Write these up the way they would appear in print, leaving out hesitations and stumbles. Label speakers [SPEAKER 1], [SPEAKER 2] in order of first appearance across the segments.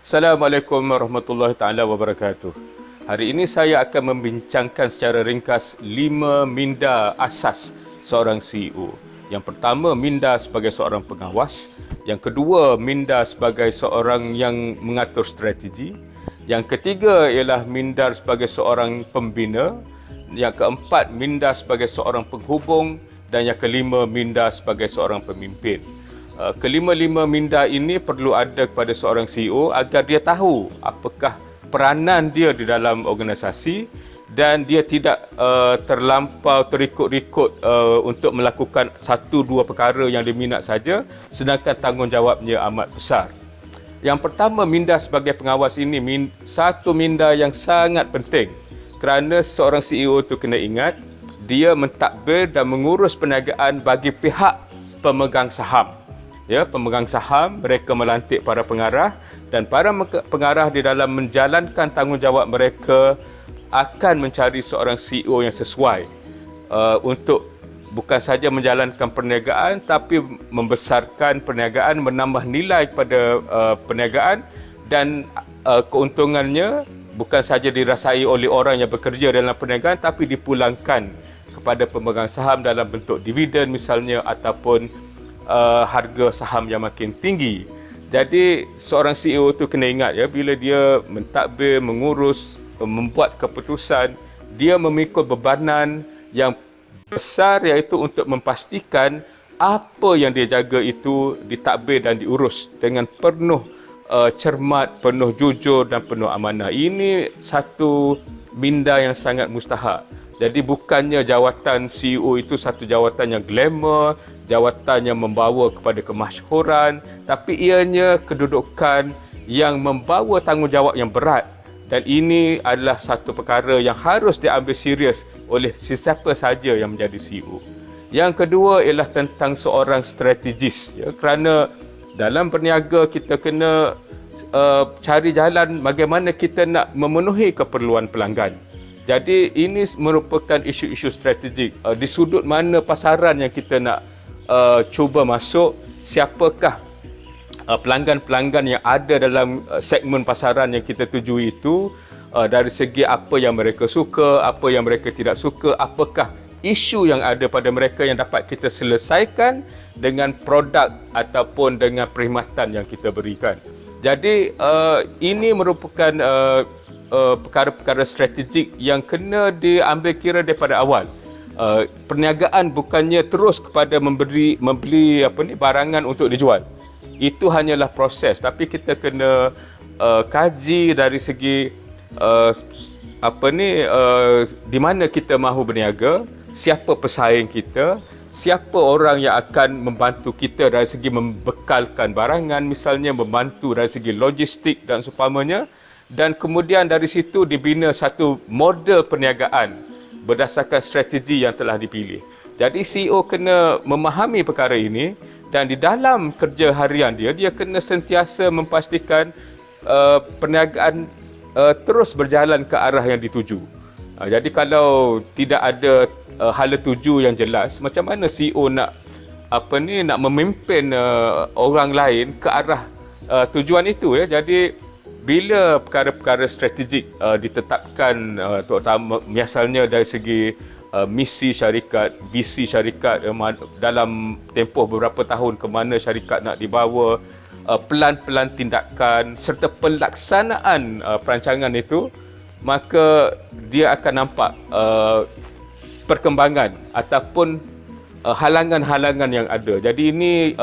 [SPEAKER 1] Assalamualaikum warahmatullahi taala wabarakatuh. Hari ini saya akan membincangkan secara ringkas 5 minda asas seorang CEO. Yang pertama, minda sebagai seorang pengawas. Yang kedua, minda sebagai seorang yang mengatur strategi. Yang ketiga ialah minda sebagai seorang pembina. Yang keempat, minda sebagai seorang penghubung. Dan yang kelima, minda sebagai seorang pemimpin. Kelima-lima minda ini perlu ada kepada seorang CEO agar dia tahu apakah peranan dia di dalam organisasi dan dia tidak terlampau terikut-ikut untuk melakukan satu dua perkara yang dia minat saja, sedangkan tanggungjawabnya amat besar. Yang pertama, minda sebagai pengawas ini satu minda yang sangat penting kerana seorang CEO itu kena ingat dia mentadbir dan mengurus perniagaan bagi pihak pemegang saham. Ya, pemegang saham, mereka melantik para pengarah dan para pengarah di dalam menjalankan tanggungjawab mereka akan mencari seorang CEO yang sesuai untuk bukan saja menjalankan perniagaan tapi membesarkan perniagaan, menambah nilai kepada perniagaan dan keuntungannya bukan saja dirasai oleh orang yang bekerja dalam perniagaan tapi dipulangkan kepada pemegang saham dalam bentuk dividen misalnya ataupun harga saham yang makin tinggi. Jadi seorang CEO tu kena ingat ya, bila dia mentadbir, mengurus, membuat keputusan, dia memikul bebanan yang besar iaitu untuk memastikan apa yang dia jaga itu ditadbir dan diurus dengan penuh cermat, penuh jujur dan penuh amanah. Ini satu minda yang sangat mustahak. Jadi bukannya jawatan CEO itu satu jawatan yang glamour, jawatan yang membawa kepada kemasyhuran, tapi ianya kedudukan yang membawa tanggungjawab yang berat. Dan ini adalah satu perkara yang harus diambil serius oleh sesiapa saja yang menjadi CEO. Yang kedua ialah tentang seorang strategis. Ya, kerana dalam berniaga kita kena cari jalan bagaimana kita nak memenuhi keperluan pelanggan. Jadi ini merupakan isu-isu strategik. Di sudut mana pasaran yang kita nak cuba masuk, siapakah pelanggan-pelanggan yang ada dalam segmen pasaran yang kita tuju itu, dari segi apa yang mereka suka, apa yang mereka tidak suka, apakah isu yang ada pada mereka yang dapat kita selesaikan dengan produk ataupun dengan perkhidmatan yang kita berikan. Jadi ini merupakan perkara-perkara strategik yang kena diambil kira daripada awal. Perniagaan bukannya terus kepada membeli barangan untuk dijual. Itu hanyalah proses, tapi kita kena kaji dari segi di mana kita mahu berniaga, siapa pesaing kita, siapa orang yang akan membantu kita dari segi membekalkan barangan, misalnya membantu dari segi logistik dan seumpamanya. Dan kemudian dari situ dibina satu model perniagaan berdasarkan strategi yang telah dipilih. Jadi CEO kena memahami perkara ini dan di dalam kerja harian dia kena sentiasa memastikan perniagaan terus berjalan ke arah yang dituju. Jadi kalau tidak ada hala tuju yang jelas, macam mana CEO nak memimpin orang lain ke arah tujuan itu ya. Jadi bila perkara-perkara strategik ditetapkan, terutama misalnya dari segi misi syarikat, visi syarikat dalam tempoh beberapa tahun ke mana syarikat nak dibawa, pelan-pelan tindakan serta pelaksanaan perancangan itu, maka dia akan nampak perkembangan ataupun halangan-halangan yang ada. Jadi ini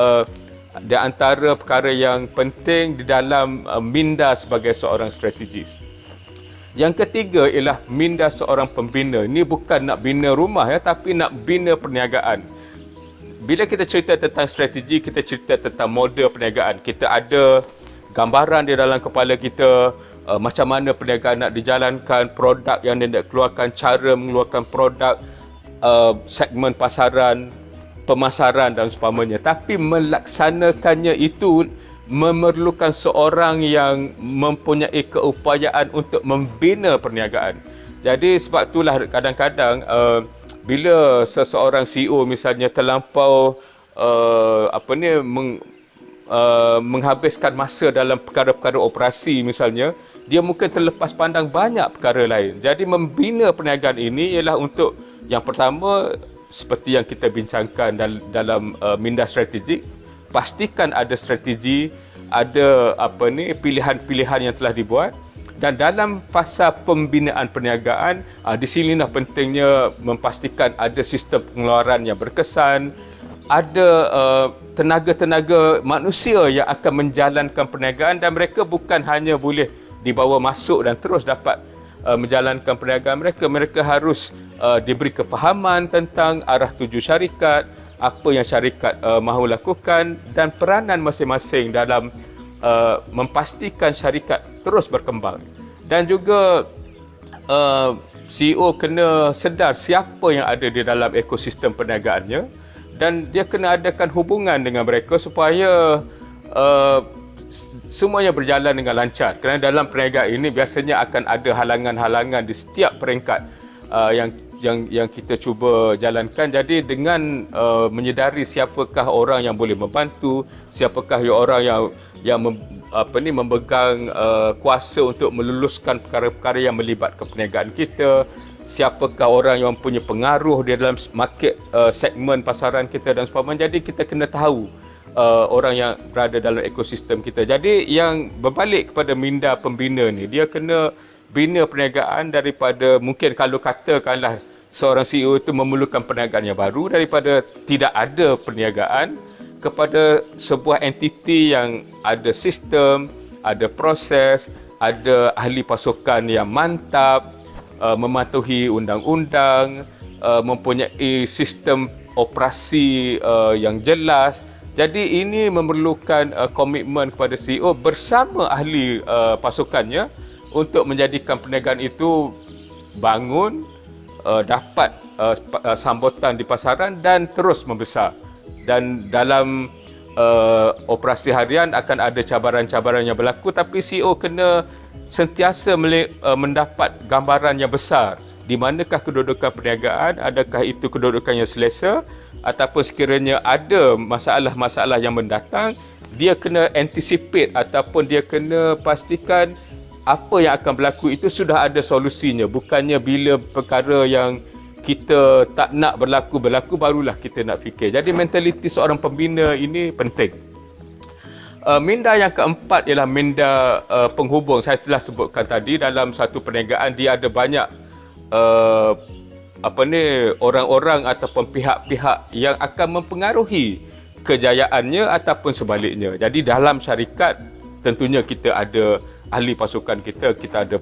[SPEAKER 1] di antara perkara yang penting di dalam minda sebagai seorang strategis. Yang ketiga ialah minda seorang pembina. Ini bukan nak bina rumah ya, tapi nak bina perniagaan. Bila kita cerita tentang strategi, kita cerita tentang model perniagaan. Kita ada gambaran di dalam kepala kita macam mana perniagaan nak dijalankan, produk yang dia nak keluarkan, cara mengeluarkan produk, segmen pasaran, pemasaran dan seumpamanya. Tapi melaksanakannya itu memerlukan seorang yang mempunyai keupayaan untuk membina perniagaan. Jadi sebab itulah kadang-kadang bila seseorang CEO misalnya terlampau menghabiskan masa dalam perkara-perkara operasi misalnya, dia mungkin terlepas pandang banyak perkara lain. Jadi membina perniagaan ini ialah untuk yang pertama, seperti yang kita bincangkan dalam minda strategik, pastikan ada strategi, ada pilihan-pilihan yang telah dibuat. Dan dalam fasa pembinaan perniagaan, di sinilah pentingnya memastikan ada sistem pengeluaran yang berkesan, ada tenaga-tenaga manusia yang akan menjalankan perniagaan, dan mereka bukan hanya boleh dibawa masuk dan terus dapat menjalankan perniagaan mereka. Mereka harus diberi kefahaman tentang arah tuju syarikat, apa yang syarikat mahu lakukan, dan peranan masing-masing dalam memastikan syarikat terus berkembang. Dan juga CEO kena sedar siapa yang ada di dalam ekosistem perniagaannya, dan dia kena adakan hubungan dengan mereka supaya semuanya berjalan dengan lancar. Kerana dalam perniagaan ini biasanya akan ada halangan-halangan di setiap peringkat yang kita cuba jalankan. Jadi dengan menyedari siapakah orang yang boleh membantu, siapakah orang yang memegang kuasa untuk meluluskan perkara-perkara yang melibatkan perniagaan kita, siapakah orang yang punya pengaruh di dalam market segmen pasaran kita dan sebagainya. Jadi kita kena tahu orang yang berada dalam ekosistem kita. Jadi yang berbalik kepada minda pembina ni, dia kena bina perniagaan daripada, mungkin kalau katakanlah seorang CEO itu memerlukan perniagaan yang baru, daripada tidak ada perniagaan kepada sebuah entiti yang ada sistem, ada proses, ada ahli pasukan yang mantap, mematuhi undang-undang, mempunyai sistem operasi yang jelas. Jadi ini memerlukan komitmen kepada CEO bersama ahli pasukannya untuk menjadikan perniagaan itu bangun, dapat sambutan di pasaran dan terus membesar. Dan dalam operasi harian akan ada cabaran-cabaran yang berlaku, tapi CEO kena sentiasa mendapat gambaran yang besar. Di manakah kedudukan perniagaan, adakah itu kedudukan yang selesa, ataupun sekiranya ada masalah-masalah yang mendatang, dia kena anticipate ataupun dia kena pastikan apa yang akan berlaku itu sudah ada solusinya. Bukannya bila perkara yang kita tak nak berlaku barulah kita nak fikir. Jadi mentaliti seorang pembina ini penting. Minda yang keempat ialah minda penghubung. Saya telah sebutkan tadi, dalam satu perniagaan dia ada banyak orang-orang ataupun pihak-pihak yang akan mempengaruhi kejayaannya ataupun sebaliknya. Jadi dalam syarikat tentunya kita ada ahli pasukan kita ada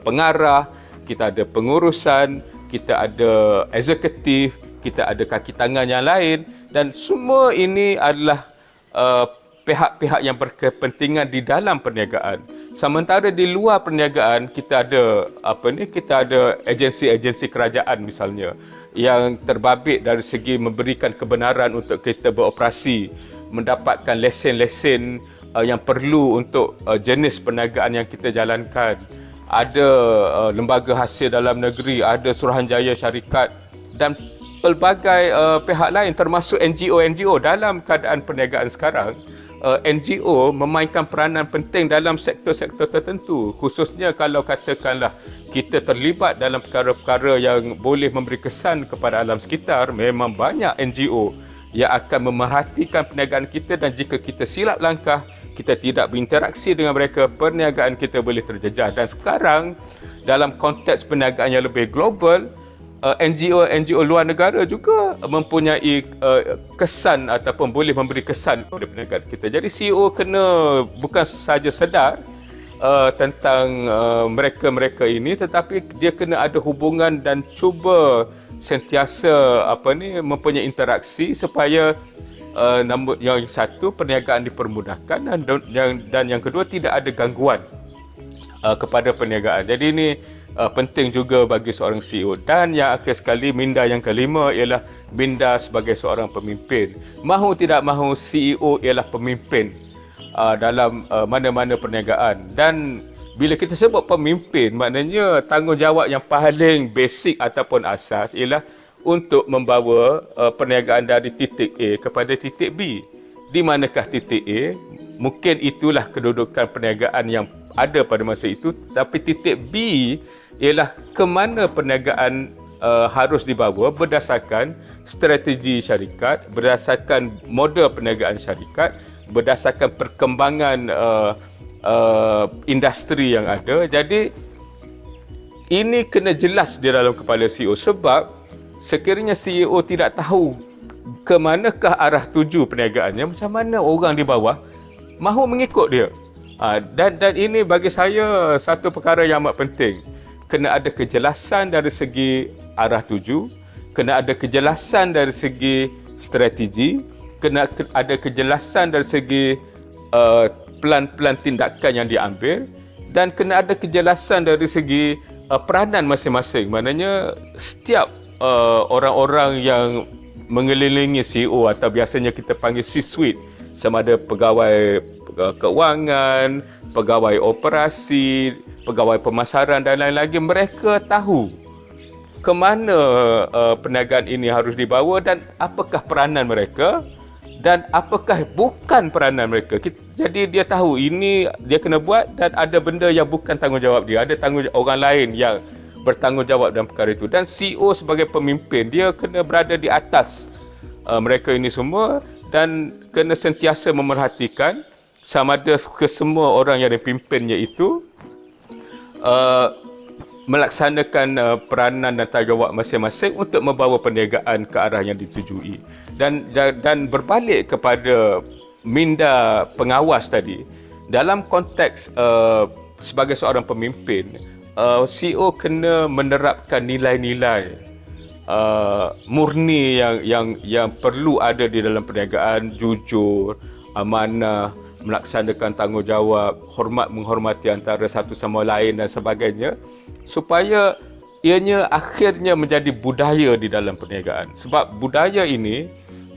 [SPEAKER 1] pengarah, kita ada pengurusan, kita ada eksekutif, kita ada kaki tangan yang lain, dan semua ini adalah pihak-pihak yang berkepentingan di dalam perniagaan. Sementara di luar perniagaan kita ada kita ada agensi-agensi kerajaan misalnya yang terbabit dari segi memberikan kebenaran untuk kita beroperasi, mendapatkan lesen-lesen yang perlu untuk jenis perniagaan yang kita jalankan. Ada lembaga hasil dalam negeri, ada Suruhanjaya Syarikat dan pelbagai pihak lain termasuk NGO dalam keadaan perniagaan sekarang. NGO memainkan peranan penting dalam sektor-sektor tertentu, khususnya kalau katakanlah kita terlibat dalam perkara-perkara yang boleh memberi kesan kepada alam sekitar. Memang banyak NGO yang akan memerhatikan perniagaan kita, dan jika kita silap langkah, kita tidak berinteraksi dengan mereka, perniagaan kita boleh terjejah. Dan sekarang dalam konteks perniagaan yang lebih global, NGO luar negara juga mempunyai kesan ataupun boleh memberi kesan kepada perniagaan kita. Jadi CEO kena bukan sahaja sedar tentang mereka-mereka ini, tetapi dia kena ada hubungan dan cuba sentiasa mempunyai interaksi supaya yang satu, perniagaan dipermudahkan, dan yang kedua, tidak ada gangguan kepada perniagaan. Jadi ini penting juga bagi seorang CEO. Dan yang akhir sekali, minda yang kelima ialah minda sebagai seorang pemimpin. Mahu tidak mahu, CEO ialah pemimpin dalam mana-mana perniagaan. Dan bila kita sebut pemimpin, maknanya tanggungjawab yang paling basic ataupun asas ialah untuk membawa perniagaan dari titik A kepada titik B. di manakah titik A. Mungkin itulah kedudukan perniagaan yang ada pada masa itu, tapi titik B ialah ke mana perniagaan harus dibawa berdasarkan strategi syarikat, berdasarkan model perniagaan syarikat, berdasarkan perkembangan industri yang ada. Jadi ini kena jelas di dalam kepala CEO, sebab sekiranya CEO tidak tahu ke manakah arah tuju perniagaannya, macam mana orang di bawah mahu mengikut dia. Dan ini bagi saya satu perkara yang amat penting. Kena ada kejelasan dari segi arah tuju, kena ada kejelasan dari segi strategi, kena ada kejelasan dari segi plan-plan tindakan yang diambil, dan kena ada kejelasan dari segi peranan masing-masing. Maknanya setiap orang-orang yang mengelilingi CEO atau biasanya kita panggil C-suite, sama ada pegawai keuangan, pegawai operasi, pegawai pemasaran dan lain-lain lagi, mereka tahu ke mana perniagaan ini harus dibawa dan apakah peranan mereka dan apakah bukan peranan mereka. Jadi dia tahu ini dia kena buat dan ada benda yang bukan tanggungjawab dia, ada tanggungjawab orang lain yang bertanggungjawab dalam perkara itu. Dan CEO sebagai pemimpin, dia kena berada di atas mereka ini semua dan kena sentiasa memerhatikan sama ada kesemua orang yang dipimpinnya itu melaksanakan peranan dan tanggungjawab masing-masing untuk membawa perniagaan ke arah yang ditujui. Dan berbalik kepada minda pengawas tadi, dalam konteks sebagai seorang pemimpin, CEO kena menerapkan nilai-nilai murni yang perlu ada di dalam perniagaan: jujur, amanah, melaksanakan tanggungjawab, hormat menghormati antara satu sama lain dan sebagainya, supaya ianya akhirnya menjadi budaya di dalam perniagaan. Sebab budaya ini,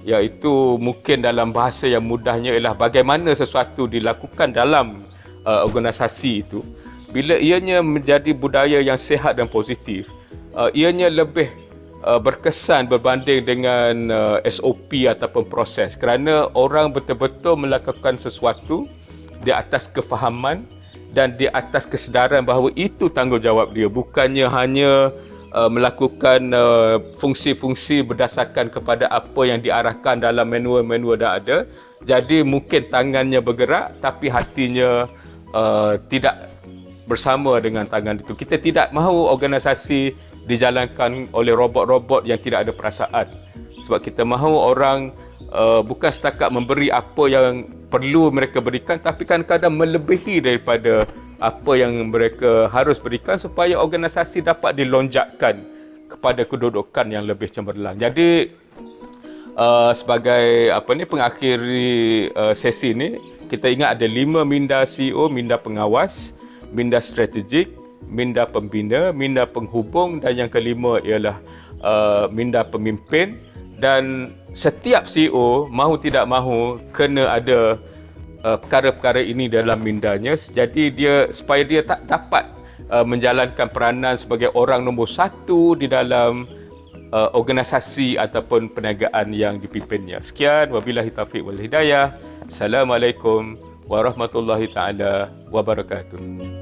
[SPEAKER 1] iaitu mungkin dalam bahasa yang mudahnya ialah bagaimana sesuatu dilakukan dalam organisasi itu. Bila ianya menjadi budaya yang sihat dan positif, ianya lebih berkesan berbanding dengan SOP ataupun proses, kerana orang betul-betul melakukan sesuatu di atas kefahaman dan di atas kesedaran bahawa itu tanggungjawab dia, bukannya hanya melakukan fungsi-fungsi berdasarkan kepada apa yang diarahkan dalam manual-manual yang ada. Jadi mungkin tangannya bergerak tapi hatinya tidak bersama dengan tangan itu. Kita tidak mahu organisasi dijalankan oleh robot-robot yang tidak ada perasaan. Sebab kita mahu orang bukan setakat memberi apa yang perlu mereka berikan, tapi kadang-kadang melebihi daripada apa yang mereka harus berikan supaya organisasi dapat dilonjakkan kepada kedudukan yang lebih cemerlang. Jadi sebagai pengakhiri sesi ini, kita ingat ada 5 minda CEO: minda pengawas, minda strategik, minda pembina, minda penghubung, dan yang kelima ialah minda pemimpin. Dan setiap CEO mahu tidak mahu kena ada perkara-perkara ini dalam mindanya. Jadi supaya dia tak dapat menjalankan peranan sebagai orang nombor 1 di dalam organisasi ataupun perniagaan yang dipimpinnya. Sekian, wabillahi taufiq wal hidayah. Assalamualaikum warahmatullahi taala wabarakatuh.